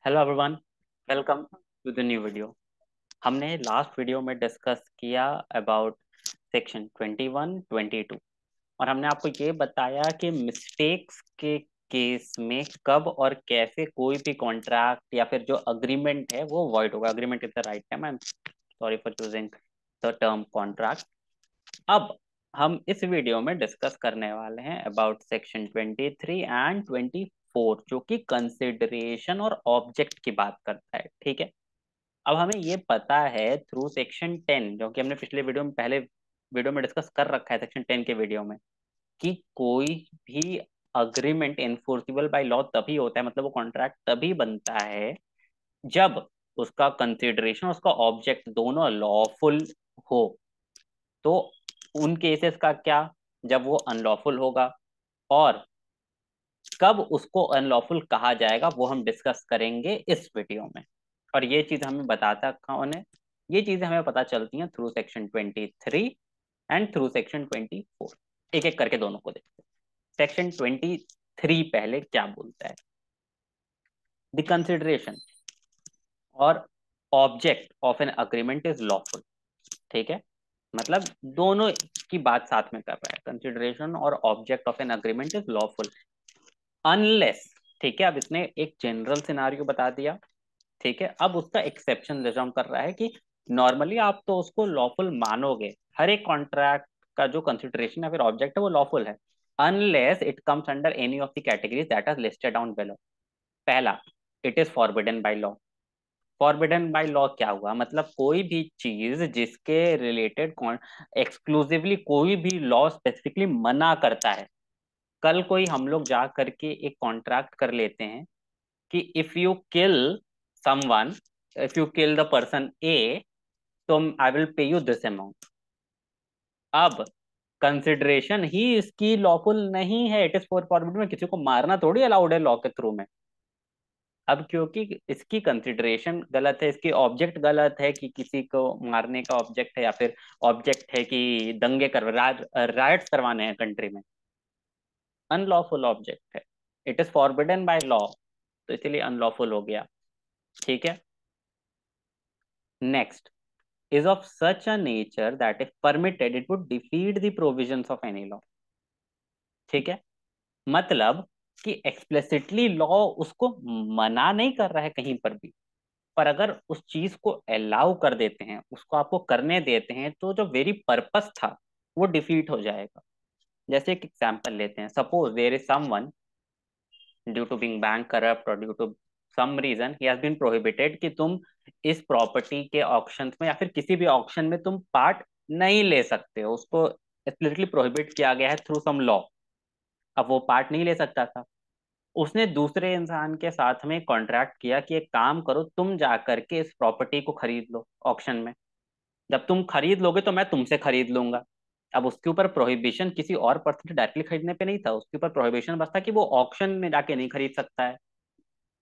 Hello everyone, welcome to the new video. हमने last video में discuss किया about section 21, 22 और हमने आपको ये बताया कि मिस्टेक्स के केस में कब और कैसे कोई भी कॉन्ट्रैक्ट या फिर जो अग्रीमेंट है वो वॉइड होगा। Agreement is the right term, I am sorry for choosing the term contract. अब हम इस वीडियो में डिस्कस करने वाले हैं अबाउट सेक्शन 23 एंड 24 जो कि कंसिडरेशन और ऑब्जेक्ट की बात करता है। ठीक है, अब हमें ये पता है थ्रू सेक्शन 10 जो कि हमने पिछले वीडियो में पहले वीडियो में डिस्कस कर रखा है सेक्शन 10 के वीडियो में, कि कोई भी अग्रीमेंट एनफोर्सिबल बाय लॉ तभी होता है, मतलब वो कॉन्ट्रैक्ट तभी बनता है जब उसका कंसिडरेशन उसका ऑब्जेक्ट दोनों लॉफुल हो। तो उन केसेस का क्या, जब वो अनलॉफुल होगा, और कब उसको अनलॉफुल कहा जाएगा वो हम डिस्कस करेंगे इस वीडियो में। और ये चीज हमें बताता कौन है? ये चीजें हमें पता चलती हैं through section 23 and through section 24। एक एक करके दोनों को देखते हैं। सेक्शन 23 पहले क्या बोलता है? द कंसिडरेशन और object of an agreement is lawful. ठीक है, मतलब दोनों की बात साथ में कर रहा है, कंसिडरेशन और object of an agreement is lawful unless. ठीक है, अब इसने एक जनरल सिनारियो बता दिया। ठीक है, अब उसका एक्सेप्शन रिजर्व कर रहा है कि नॉर्मली आप तो उसको लॉफुल मानोगे, हर एक कॉन्ट्रैक्ट का जो कंसिडरेशन या फिर ऑब्जेक्ट है वो लॉफुल है, unless it comes under any of the categories that are listed down below. पहला, it is forbidden by law. Forbidden by law क्या हुआ? मतलब कोई भी चीज जिसके रिलेटेड एक्सक्लूसिवली कोई भी लॉ स्पेसिफिकली मना करता है। कल कोई हम लोग जा करके एक कॉन्ट्रैक्ट कर लेते हैं कि if you kill someone, if you kill the person A, तो I will pay you this amount. अब कंसिडरेशन ही इसकी लॉफुल नहीं है, इट इज फॉर फॉरवर्ड में किसी को मारना थोड़ी अलाउड है लॉ के थ्रू में। अब क्योंकि इसकी कंसिडरेशन गलत है, इसकी ऑब्जेक्ट गलत है कि किसी को मारने का ऑब्जेक्ट है, या फिर ऑब्जेक्ट है कि दंगे कर राइट्स करवाने हैं कंट्री में, अनलॉफुल ऑब्जेक्ट है, it is forbidden by law, तो इसीलिए अनलॉफुल हो गया। ठीक है, next, is of such a nature that if permitted it would defeat the provisions of any law। ठीक है, मतलब कि एक्सप्लिसिटली लॉ उसको मना नहीं कर रहा है कहीं पर भी, पर अगर उस चीज को अलाउ कर देते हैं, उसको आपको करने देते हैं, तो जो वेरी पर्पस था वो डिफीट हो जाएगा। जैसे एक एग्जांपल लेते हैं, suppose there is someone due to being bankrupt और due to some reason he has been prohibited कि तुम इस प्रॉपर्टी के ऑक्शन में या फिर किसी भी ऑक्शन में तुम पार्ट नहीं ले सकते हो, उसको एक्सप्लिसिटली प्रोहिबिट किया गया है थ्रू सम लॉ। अब वो पार्ट नहीं ले सकता था, उसने दूसरे इंसान के साथ में कॉन्ट्रैक्ट किया कि एक काम करो, तुम जा करके इस प्रॉपर्टी को खरीद लो ऑक्शन में, जब तुम खरीद लोगे तो मैं तुमसे खरीद लूंगा। अब उसके ऊपर प्रोहिबिशन किसी और पर्सन से डायरेक्टली खरीदने पे नहीं था, उसके ऊपर प्रोहिबिशन बस था कि वो ऑक्शन में जाके नहीं खरीद सकता है।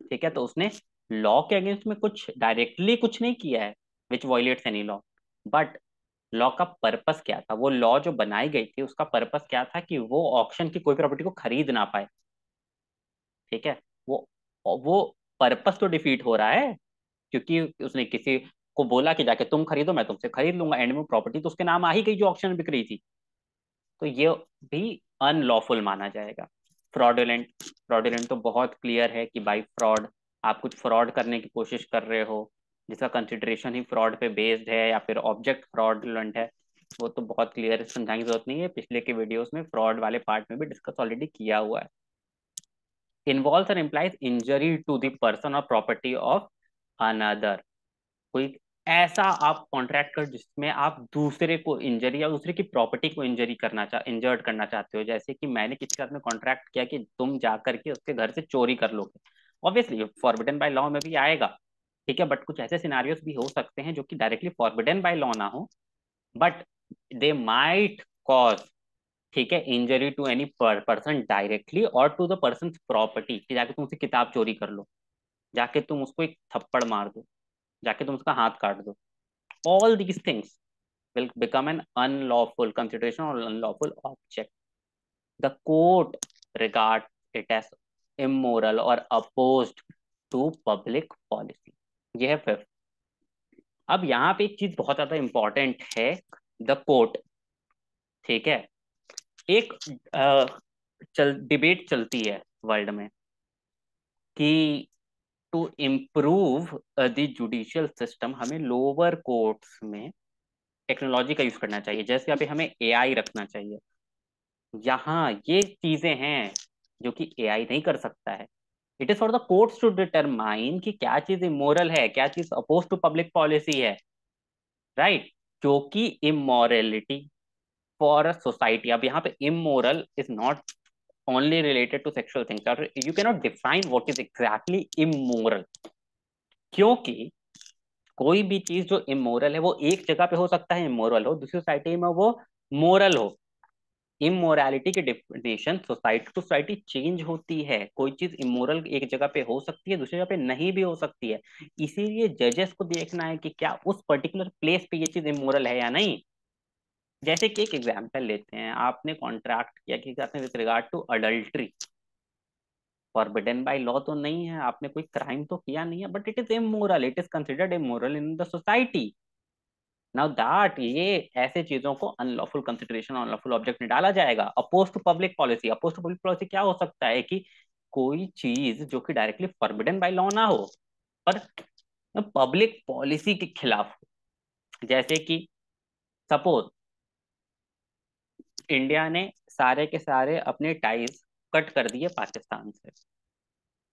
ठीक है, तो उसने लॉ के अगेंस्ट में कुछ डायरेक्टली कुछ नहीं किया है which violates any law, but law का पर्पस क्या था, वो लॉ जो बनाई गई थी उसका पर्पस क्या था कि वो ऑक्शन की कोई प्रॉपर्टी को खरीद ना पाए। ठीक है, वो वो पर्पस तो डिफीट हो रहा है, क्योंकि उसने किसी को बोला कि जाके तुम खरीदो मैं तुमसे खरीद लूंगा, एंड में प्रॉपर्टी तो उसके नाम आ ही गई जो ऑक्शन में बिक रही थी, तो ये भी अनलॉफुल माना जाएगा। फ्रॉडुलेंट, फ्रॉडुलेंट तो बहुत क्लियर है कि बाई फ्रॉड, आप कुछ फ्रॉड करने की कोशिश कर रहे हो जिसका कंसिडरेशन ही फ्रॉड पे बेस्ड है, या फिर ऑब्जेक्ट फ्रॉडुलेंट है, वो तो बहुत क्लियर है, समझाने की जरूरत नहीं है, पिछले के वीडियोस में फ्रॉड वाले पार्ट में भी डिस्कस ऑलरेडी किया हुआ है। इन्वॉल्व्स और implies injury to the person और प्रॉपर्टी ऑफ अनदर। कोई ऐसा आप कॉन्ट्रैक्ट कर जिसमें आप दूसरे को इंजरी या दूसरे की प्रॉपर्टी को इंजर्ड करना चाहते हो, जैसे कि मैंने किसी के साथ में कॉन्ट्रैक्ट किया कि तुम जा करके उसके घर से चोरी कर लोगे, ऑब्वियसली फॉरबिडन बाय लॉ में भी आएगा। ठीक है, बट कुछ ऐसे सिनारियोस भी हो सकते हैं जो कि डायरेक्टली फॉरबिडन बाय लॉ ना हो, बट दे माइट कॉज, ठीक है, injury to any person directly और टू द पर्सन प्रॉपर्टी, कि जाके तुम उससे किताब चोरी कर लो, जाके तुम उसको एक थप्पड़ मार दो, जाके तुम उसका हाथ काट दो, all these things will become an unlawful consideration or unlawful object. The court regards it as immoral or opposed to public policy, ये है फिफ्थ। अब यहाँ पे एक चीज बहुत ज्यादा इंपॉर्टेंट है, द कोर्ट। ठीक है, एक डिबेट चलती है वर्ल्ड में कि to improve the judicial system हमें लोअर कोर्ट्स में टेक्नोलॉजी का यूज करना चाहिए, जैसे यहाँ पे हमें एआई रखना चाहिए। यहाँ ये चीजें हैं जो कि एआई नहीं कर सकता है। It is for the courts to determine कि क्या चीज इमोरल है, क्या चीज अपोज टू पब्लिक पॉलिसी है, राइट। क्योंकि इमोरलिटी फॉर अ सोसाइटी, अब यहाँ पे immoral is not only related to sexual things, और you can not define what is exactly immoral. क्योंकि कोई भी चीज जो इमोरल है वो एक जगह पे हो सकता है इमोरल हो, दूसरी सोसाइटी में वो मोरल हो। इमोरालिटी की definition society to society change होती है। कोई चीज इमोरल एक जगह पे हो सकती है, दूसरी जगह पे नहीं भी हो सकती है। इसीलिए जजेस को देखना है कि क्या उस पर्टिकुलर प्लेस पे ये चीज इमोरल है या नहीं। जैसे कि एक एग्जांपल लेते हैं, आपने कॉन्ट्रैक्ट किया कि आपने with regard to adultery, forbidden by law तो नहीं है, आपने कोई क्राइम तो किया नहीं है, but it is immoral, it is considered immoral in the society. Now that ये ऐसे चीजों को अनलॉफुल कंसिडरेशन, अनलॉफुल ऑब्जेक्ट में डाला जाएगा। Oppose to public policy, oppose to public policy क्या हो सकता है कि कोई चीज जो कि डायरेक्टली फॉरबिडन बाय लॉ ना हो पर पब्लिक पॉलिसी के खिलाफ हो। जैसे कि सपोज इंडिया ने सारे के सारे अपने टाइज कट कर दिए पाकिस्तान से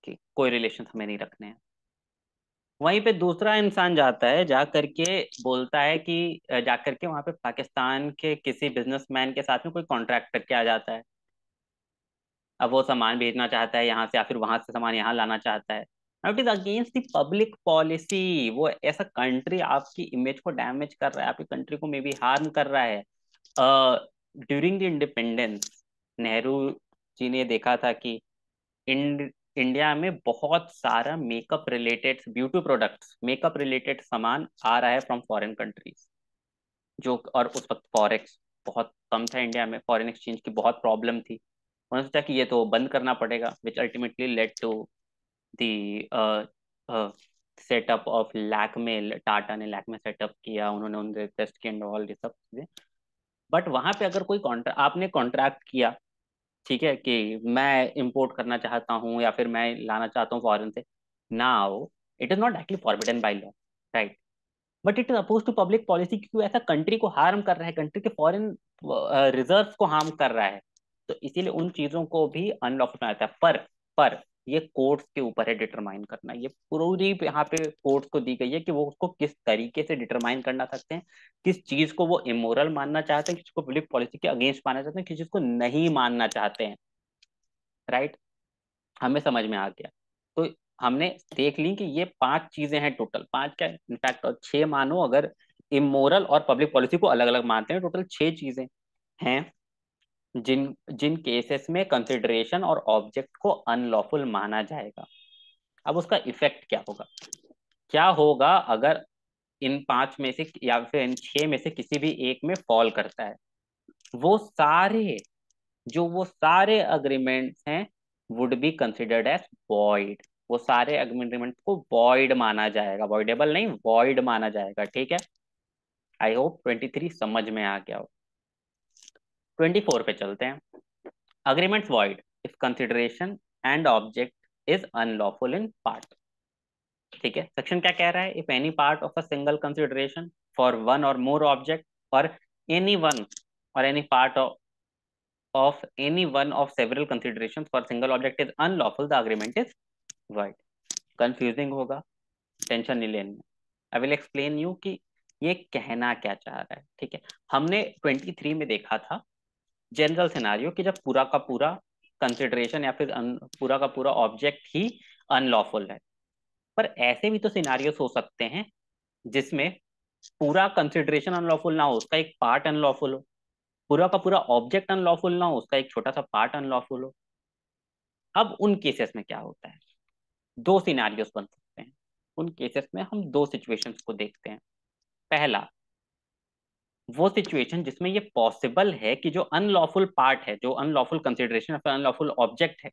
कि कोई रिलेशन हमें नहीं रखने हैं। वहीं पे दूसरा इंसान जाता है, जा करके बोलता है कि जा करके वहां पे पाकिस्तान के किसी बिजनेसमैन के साथ में कोई कॉन्ट्रैक्ट करके आ जाता है। अब वो सामान भेजना चाहता है यहाँ से, या फिर वहां से सामान यहाँ लाना चाहता है। It is against the public policy. वो ऐसा कंट्री आपकी इमेज को डैमेज कर रहा है, आपकी कंट्री को मे बी हार्म कर रहा है। During the independence Nehru ji ने देखा था कि इंडिया में बहुत सारा makeup related beauty products, makeup related सामान आ रहा है फ्रॉम फॉरेन कंट्रीज। जो और उस वक्त फॉरेक्स बहुत कम था इंडिया में, फॉरेन एक्सचेंज की बहुत प्रॉब्लम थी। उन्होंने सोचा कि ये तो बंद करना पड़ेगा, which ultimately led to the setup of Lakme. Tata ने लैक्मे सेटअप किया, उन्होंने उनसे टेस्ट किया and all ये सब चीजें। बट वहां पे अगर कोई कॉन्ट्रैक्ट आपने कॉन्ट्रैक्ट किया, ठीक है, कि मैं इंपोर्ट करना चाहता हूँ या फिर मैं लाना चाहता हूँ फॉरेन से, now it is not actually forbidden by law, right, but it is oppose to public policy, क्योंकि ऐसा कंट्री को हार्म कर रहा है, कंट्री के फॉरेन रिजर्व को हार्म कर रहा है। तो इसीलिए उन चीजों को भी अनलॉफुल बनाया जाता है। पर ये कोर्ट्स के ऊपर है डिटरमाइन करना। ये पूरी यहाँ पे कोर्ट्स को दी गई है कि वो उसको किस तरीके से डिटरमाइन करना सकते हैं, किस चीज को वो इमोरल मानना चाहते हैं, किस को पब्लिक पॉलिसी के अगेंस्ट मानना चाहते हैं, किस चीज को नहीं मानना चाहते हैं, राइट। हमें समझ में आ गया। तो हमने देख ली कि ये पांच चीजें हैं, टोटल पांच क्या, इनफैक्ट और छह मानो अगर इमोरल और पब्लिक पॉलिसी को अलग अलग मानते हैं, टोटल छह चीजें हैं जिन जिन केसेस में कंसिडरेशन और ऑब्जेक्ट को अनलॉफुल माना जाएगा। अब उसका इफेक्ट क्या होगा, क्या होगा अगर इन पांच में से या फिर इन छह में से किसी भी एक में फॉल करता है। वो सारे वो सारे अग्रीमेंट्स हैं would be considered as void. वो सारे अग्रीमेंट को वॉइड माना जाएगा, वॉइडेबल नहीं, वॉइड माना जाएगा, ठीक है। आई होप 23 समझ में आ गया हो। 24 पे चलते हैं। Agreements void if consideration and object is unlawful in part. ठीक है, सेक्शन क्या कह रहा है, if any part of a single consideration for one और मोर ऑब्जेक्ट और एनी वन और any part of any one of several considerations for single object is unlawful, the agreement is void. Confusing होगा, tension नहीं लेनी। I will explain you कि ये कहना क्या चाह रहा है, ठीक है। हमने 23 में देखा था जनरल सिनारियो कि जब पूरा का पूरा कंसिडरेशन या फिर पूरा का पूरा ऑब्जेक्ट ही अनलॉफुल है। पर ऐसे भी तो सिनारियोस हो सकते हैं जिसमें पूरा कंसिडरेशन अनलॉफुल ना हो, उसका एक पार्ट अनलॉफुल हो। पूरा का पूरा ऑब्जेक्ट अनलॉफुल ना हो, उसका एक छोटा सा पार्ट अनलॉफुल हो। अब उन केसेस में क्या होता है, दो सिनारियोस बन सकते हैं। उन केसेस में हम दो सिचुएशंस को देखते हैं। पहला, वो सिचुएशन जिसमें ये पॉसिबल है कि जो अनलॉफुल पार्ट है, जो अनलॉफुल कंसिडरेशन या अनलॉफुल ऑब्जेक्ट है,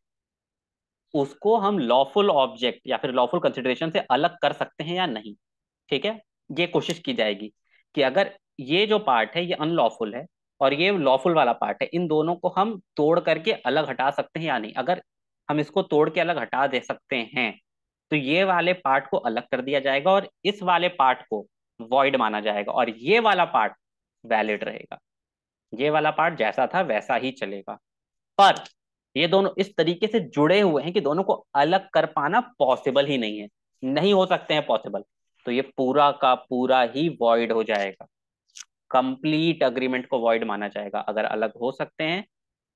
उसको हम लॉफुल ऑब्जेक्ट या फिर लॉफुल कंसिडरेशन से अलग कर सकते हैं या नहीं। ठीक है, ये कोशिश की जाएगी कि अगर ये जो पार्ट है ये अनलॉफुल है और ये लॉफुल वाला पार्ट है, इन दोनों को हम तोड़ करके अलग हटा सकते हैं या नहीं। अगर हम इसको तोड़ के अलग हटा दे सकते हैं तो ये वाले पार्ट को अलग कर दिया जाएगा और इस वाले पार्ट को वॉइड माना जाएगा और ये वाला पार्ट वैलिड रहेगा। ये वाला पार्ट जैसा था वैसा ही चलेगा। पर ये दोनों इस तरीके से जुड़े हुए हैं कि दोनों को अलग कर पाना पॉसिबल ही नहीं है, नहीं हो सकते हैं पॉसिबल। तो ये पूरा का पूरा ही वॉइड हो जाएगा, कंप्लीट अग्रीमेंट को वॉइड माना जाएगा। अगर अलग हो सकते हैं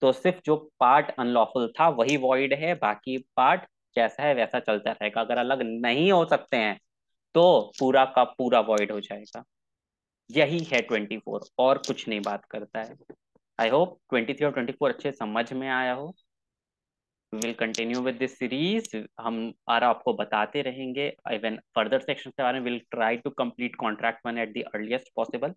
तो सिर्फ जो पार्ट अनलॉफुल था वही वॉइड है, बाकी पार्ट जैसा है वैसा चलता रहेगा। अगर अलग नहीं हो सकते हैं तो पूरा का पूरा वॉइड हो जाएगा। यही है 24, और कुछ नहीं बात करता है। आई होप 23 और 24 अच्छे समझ में आया हो। We will continue with this series. हम और आपको बताते रहेंगे इवन फर्दर सेक्शन के बारे में। Will try to complete contract one at the earliest possible.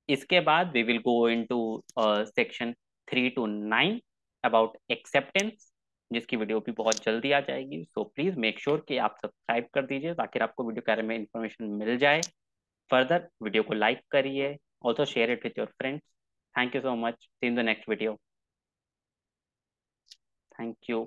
इसके बाद we will go into section 3 to 9 about acceptance, जिसकी वीडियो भी बहुत जल्दी आ जाएगी। सो प्लीज मेक श्योर कि आप सब्सक्राइब कर दीजिए ताकि आपको वीडियो के बारे में इंफॉर्मेशन मिल जाए। फर्दर वीडियो को लाइक करिए, also share it with your friends. Thank you so much, see in the next video. Thank you.